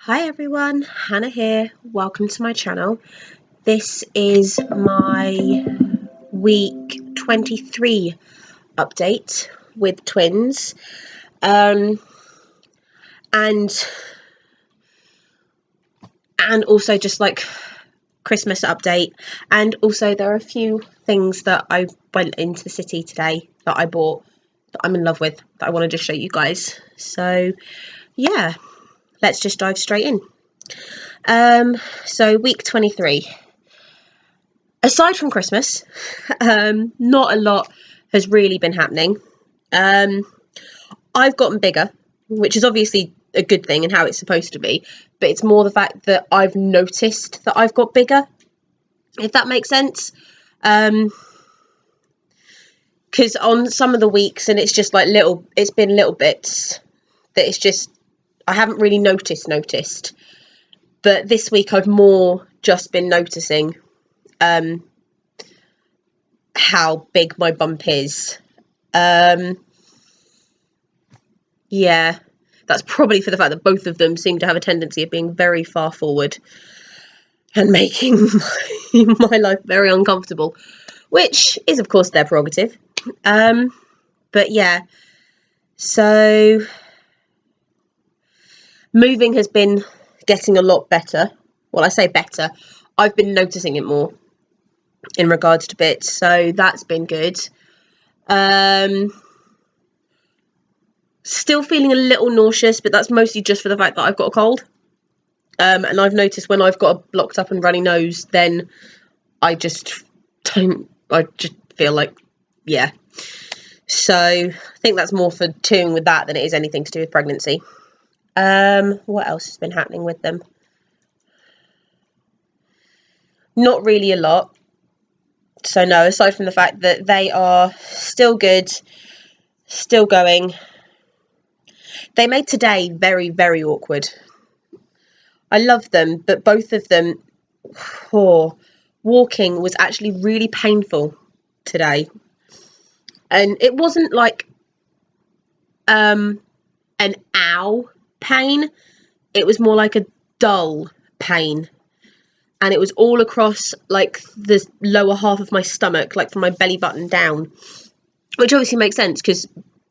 Hi everyone, Hannah here. Welcome to my channel. This is my week 23 update with twins. And also just like Christmas update. And also there are a few things that I went into the city today that I bought that I'm in love with that I want to just show you guys. So yeah, let's just dive straight in. So week 23. Aside from Christmas, not a lot has really been happening. I've gotten bigger, which is obviously a good thing and how it's supposed to be, but it's more the fact that I've noticed that I've got bigger, if that makes sense. Because on some of the weeks, and it's just like it's been little bits that it's just, I haven't really noticed. But this week I've more just been noticing how big my bump is. Yeah, that's probably for the fact that both of them seem to have a tendency of being very far forward and making my life very uncomfortable, which is of course their prerogative. But yeah, so moving has been getting a lot better. Well, I say better, I've been noticing it more in regards to bits, so that's been good. Still feeling a little nauseous, but that's mostly just for the fact that I've got a cold. And I've noticed when I've got a blocked up and runny nose, then I just feel like, yeah. So I think that's more for doing with that than it is anything to do with pregnancy. What else has been happening with them? Not really a lot. So no, aside from the fact that they are still good, still going. They made today very, very awkward. I love them, but both of them, walking was actually really painful today. And it wasn't like an ow pain. It was more like a dull pain. And it was all across like the lower half of my stomach, like from my belly button down, which obviously makes sense because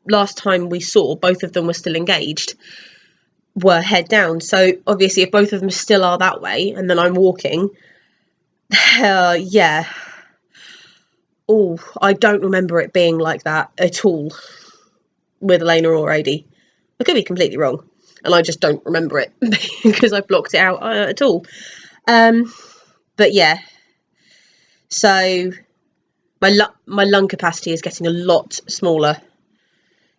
last time we saw, both of them were still engaged, were head down. So obviously if both of them still are that way and then I'm walking, yeah. Oh, I don't remember it being like that at all with Elena or AD. I could be completely wrong and I just don't remember it because I blocked it out at all. But yeah, so my lung capacity is getting a lot smaller.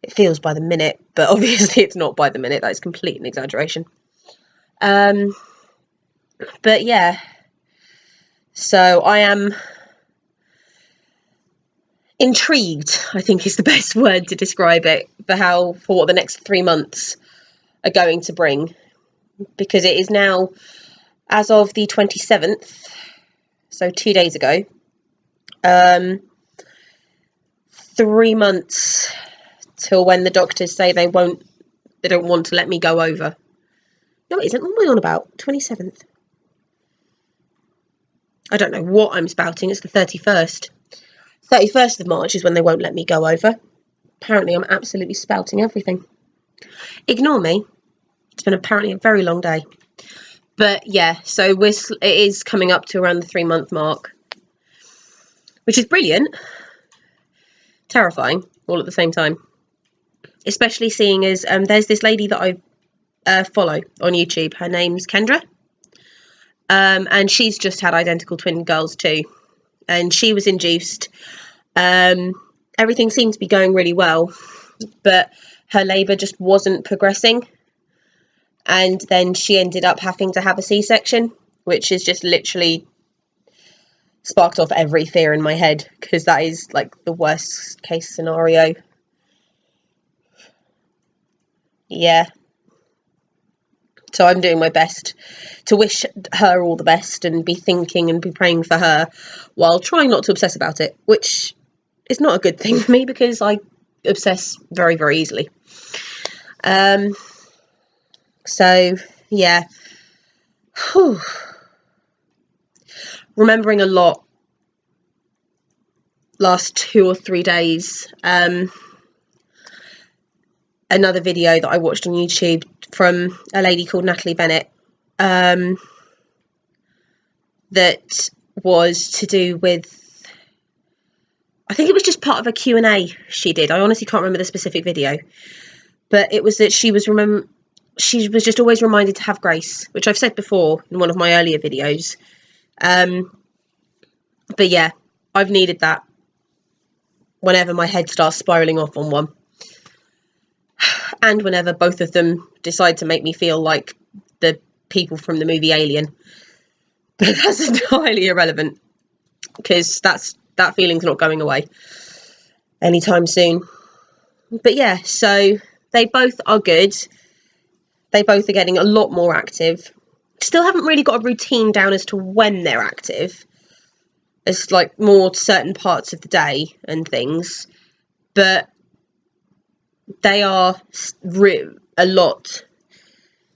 It feels by the minute, but obviously it's not by the minute. That is complete an exaggeration. But yeah, so I am intrigued, I think is the best word to describe it, for what the next 3 months are going to bring, because it is now, as of the 27th, so 2 days ago, 3 months till when the doctors say they don't want to let me go over. No, it isn't. What am I on about? 27th. I don't know what I'm spouting. It's the 31st. 31st of March is when they won't let me go over. Apparently I'm absolutely spouting everything. Ignore me. It's been apparently a very long day. But yeah, so it is coming up to around the 3 month mark, which is brilliant. Terrifying all at the same time. Especially seeing as there's this lady that I follow on YouTube. Her name's Kendra. And she's just had identical twin girls too. And she was induced. Everything seemed to be going really well, but her labour just wasn't progressing. And then she ended up having to have a C-section, which is just literally sparked off every fear in my head, because that is like the worst case scenario. Yeah. So I'm doing my best to wish her all the best and be thinking and be praying for her while trying not to obsess about it, which is not a good thing for me because I obsess very, very easily. So yeah. Whew. Remembering a lot last 2 or 3 days. Another video that I watched on YouTube from a lady called Natalie Bennett, that was to do with, I think it was just part of a Q&A she did. I honestly can't remember the specific video, but it was that she was just always reminded to have grace, which I've said before in one of my earlier videos. But yeah, I've needed that whenever my head starts spiraling off on one, and whenever both of them decide to make me feel like the people from the movie Alien. But that's entirely irrelevant, because that feeling's not going away anytime soon. But yeah, so they both are good. They both are getting a lot more active. Still haven't really got a routine down as to when they're active. It's like more certain parts of the day and things. But they are a lot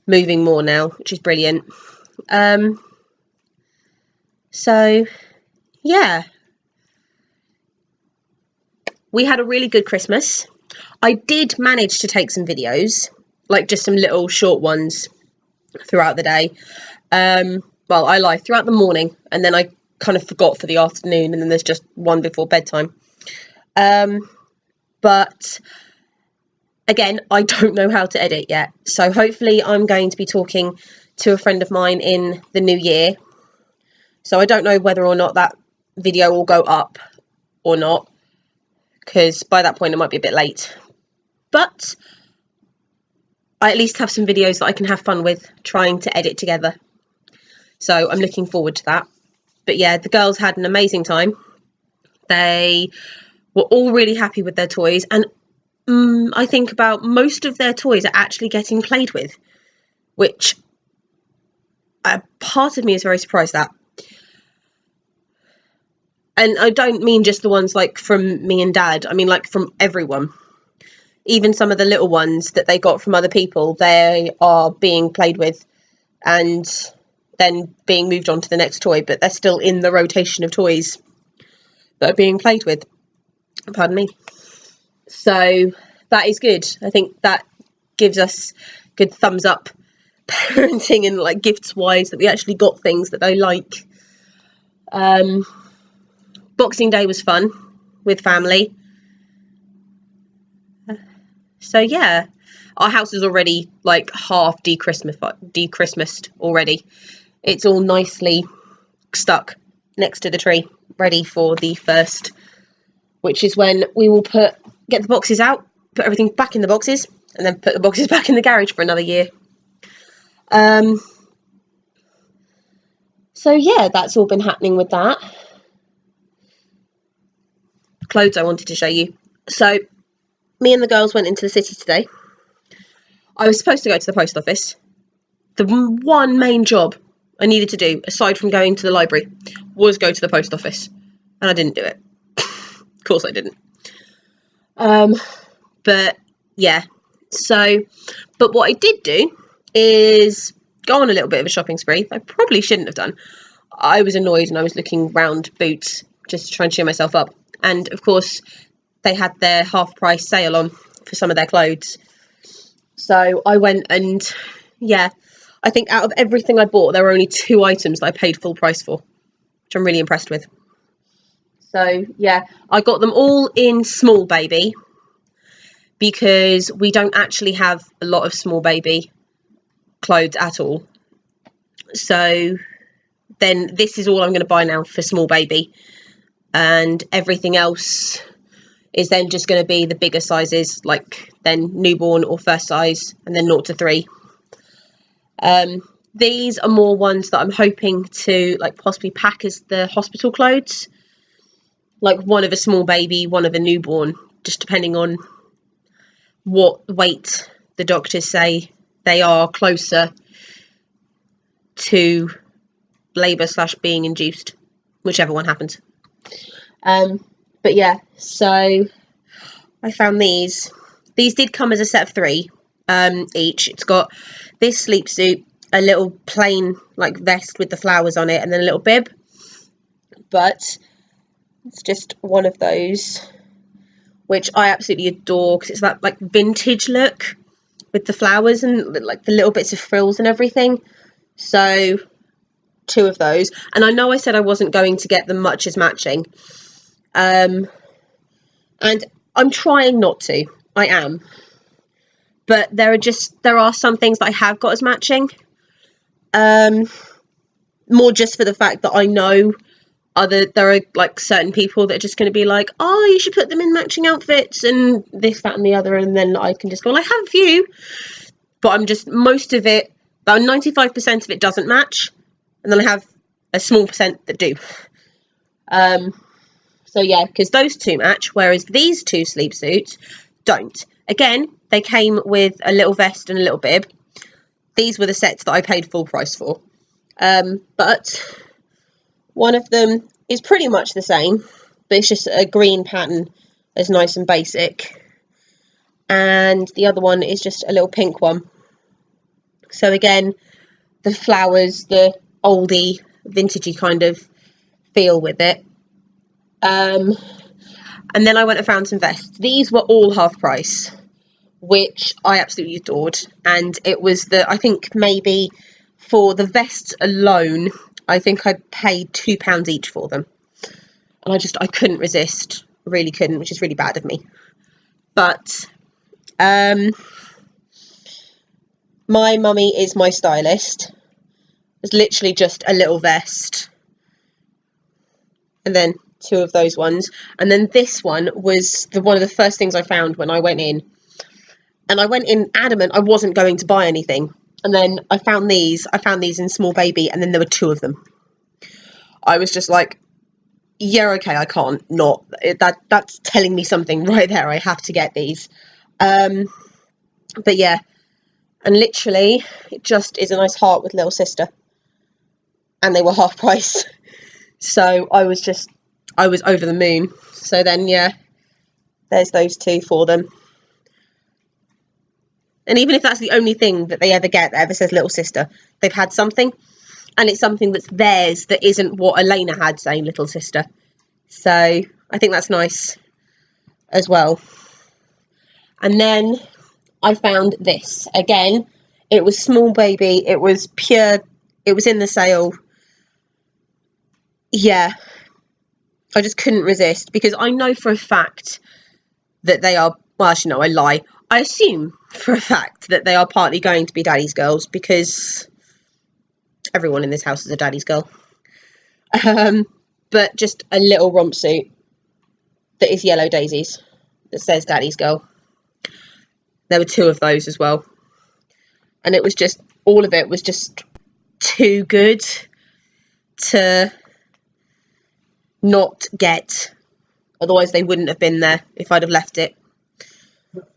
moving more now, which is brilliant. So, yeah. We had a really good Christmas. I did manage to take some videos, like just some little short ones throughout the day. Well, I lie, throughout the morning, and then I kind of forgot for the afternoon, and then there's just one before bedtime. But again, I don't know how to edit yet. So hopefully I'm going to be talking to a friend of mine in the new year. So I don't know whether or not that video will go up or not, because by that point it might be a bit late. But I at least have some videos that I can have fun with trying to edit together. So I'm looking forward to that. But yeah, the girls had an amazing time. They were all really happy with their toys, and I think about most of their toys are actually getting played with, which part of me is very surprised at. And I don't mean just the ones like from me and Dad, I mean like from everyone. Even some of the little ones that they got from other people, they are being played with and then being moved on to the next toy, but they're still in the rotation of toys that are being played with. Pardon me. So that is good. I think that gives us good thumbs up parenting and like gifts wise, that we actually got things that they like. Boxing Day was fun with family. So yeah, our house is already like half de-Christmased already. It's all nicely stuck next to the tree, ready for the 1st, which is when we will get the boxes out, put everything back in the boxes, and then put the boxes back in the garage for another year. So yeah, that's all been happening with that. Clothes I wanted to show you. So me and the girls went into the city today. I was supposed to go to the post office. The one main job I needed to do, aside from going to the library, was go to the post office. And I didn't do it. Of course I didn't. But yeah. So, but what I did do is go on a little bit of a shopping spree. I probably shouldn't have done. I was annoyed and I was looking round Boots just to try and cheer myself up. And of course, they had their half price sale on for some of their clothes. So I went and, yeah, I think out of everything I bought, there were only 2 items that I paid full price for, which I'm really impressed with. So, yeah, I got them all in small baby, because we don't actually have a lot of small baby clothes at all. So then this is all I'm going to buy now for small baby, and everything else is then just going to be the bigger sizes, like then newborn or first size, and then 0 to 3. These are more ones that I'm hoping to like possibly pack as the hospital clothes, like one of a small baby, one of a newborn, just depending on what weight the doctors say they are closer to labour / being induced, whichever one happens. But yeah, so I found these. These did come as a set of 3 each. It's got this sleep suit, a little plain like vest with the flowers on it, and then a little bib. But it's just one of those, which I absolutely adore, because it's that like vintage look with the flowers and like the little bits of frills and everything. So 2 of those. And I know I said I wasn't going to get them much as matching, and I'm trying not to. I am, but there are some things that I have got as matching, more just for the fact that I know there are like certain people that are just going to be like, oh, you should put them in matching outfits and this, that and the other, and then I can just go, well, I have a few, but I'm just, most of it, about 95% of it doesn't match, and then I have a small percent that do. So yeah, because those 2 match, whereas these 2 sleep suits don't. Again, they came with a little vest and a little bib. These were the sets that I paid full price for. But one of them is pretty much the same, but it's just a green pattern, as nice and basic. And the other one is just a little pink one. So again, the flowers, the oldie, vintagey kind of feel with it. And then I went and found some vests. These were all half price, which I absolutely adored. And it was I think maybe for the vests alone, I think I paid £2 each for them. And I couldn't resist, really couldn't, which is really bad of me. But my mummy is my stylist. It's literally just a little vest, and then 2 of those ones, and then this one was one of the first things I found when I went in, and I went in adamant I wasn't going to buy anything, and then I found these in small baby, and then there were 2 of them. I was just like, yeah, okay, I can't not, that's telling me something right there, I have to get these. But yeah, and literally it just is a nice heart with little sister, and they were half price. So I was over the moon. So then, yeah, there's those 2 for them. And even if that's the only thing that they ever get that ever says little sister, they've had something, and it's something that's theirs that isn't what Elena had saying little sister. So I think that's nice as well. And then I found this. Again, it was small baby. It was pure. It was in the sale. Yeah, I just couldn't resist, because I know for a fact that they are, well, actually no, I lie. I assume for a fact that they are partly going to be daddy's girls, because everyone in this house is a daddy's girl. But just a little romp suit that is yellow daisies that says daddy's girl. There were 2 of those as well. And it was just, all of it was just too good to not get. Otherwise they wouldn't have been there if I'd have left it.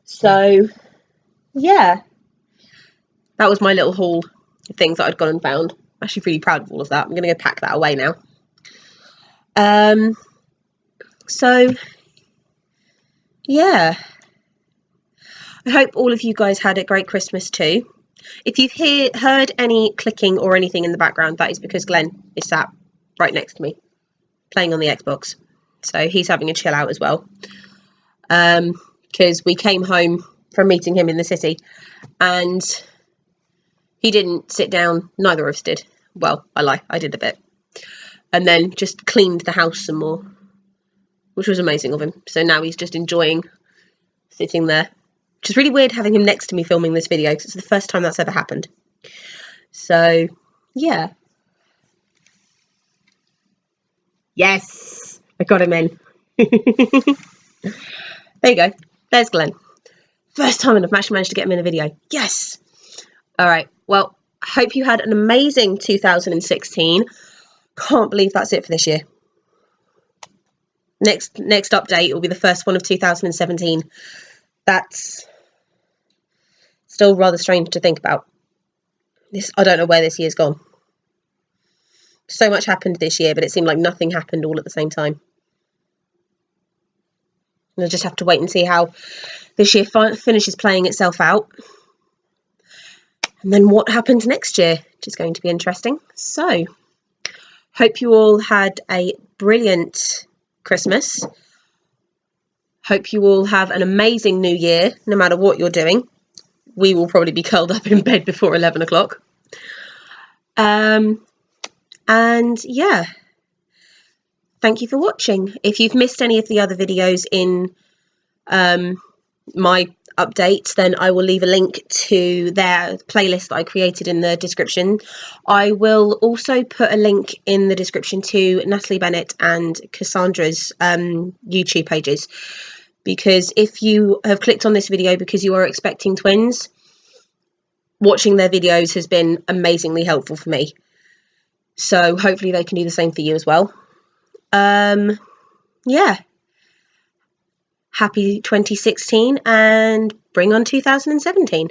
So yeah, that was my little haul of things that I'd gone and found. I'm actually really proud of all of that. I'm going to go pack that away now. So yeah, I hope all of you guys had a great Christmas too. If you've heard any clicking or anything in the background, that is because Glenn is sat right next to me playing on the Xbox. So he's having a chill out as well. Because we came home from meeting him in the city and he didn't sit down, neither of us did. Well, I lie, I did a bit. And then just cleaned the house some more, which was amazing of him. So now he's just enjoying sitting there. Which is really weird having him next to me filming this video, because it's the first time that's ever happened. So, yeah. Yes, I got him in. There you go. There's Glenn. First time I've actually managed to get him in a video. Yes. All right. Well, I hope you had an amazing 2016. Can't believe that's it for this year. Next update will be the first one of 2017. That's still rather strange to think about. I don't know where this year's gone. So much happened this year, but it seemed like nothing happened all at the same time. And I'll just have to wait and see how this year finishes playing itself out. And then what happens next year, which is going to be interesting. So, hope you all had a brilliant Christmas. Hope you all have an amazing new year, no matter what you're doing. We will probably be curled up in bed before 11 o'clock. And yeah, thank you for watching. If you've missed any of the other videos in my updates, then I will leave a link to their playlist that I created in the description. I will also put a link in the description to Natalie Bennett and Cassandra's YouTube pages, because if you have clicked on this video because you are expecting twins, watching their videos has been amazingly helpful for me. So hopefully they can do the same for you as well. Yeah. Happy 2016 and bring on 2017.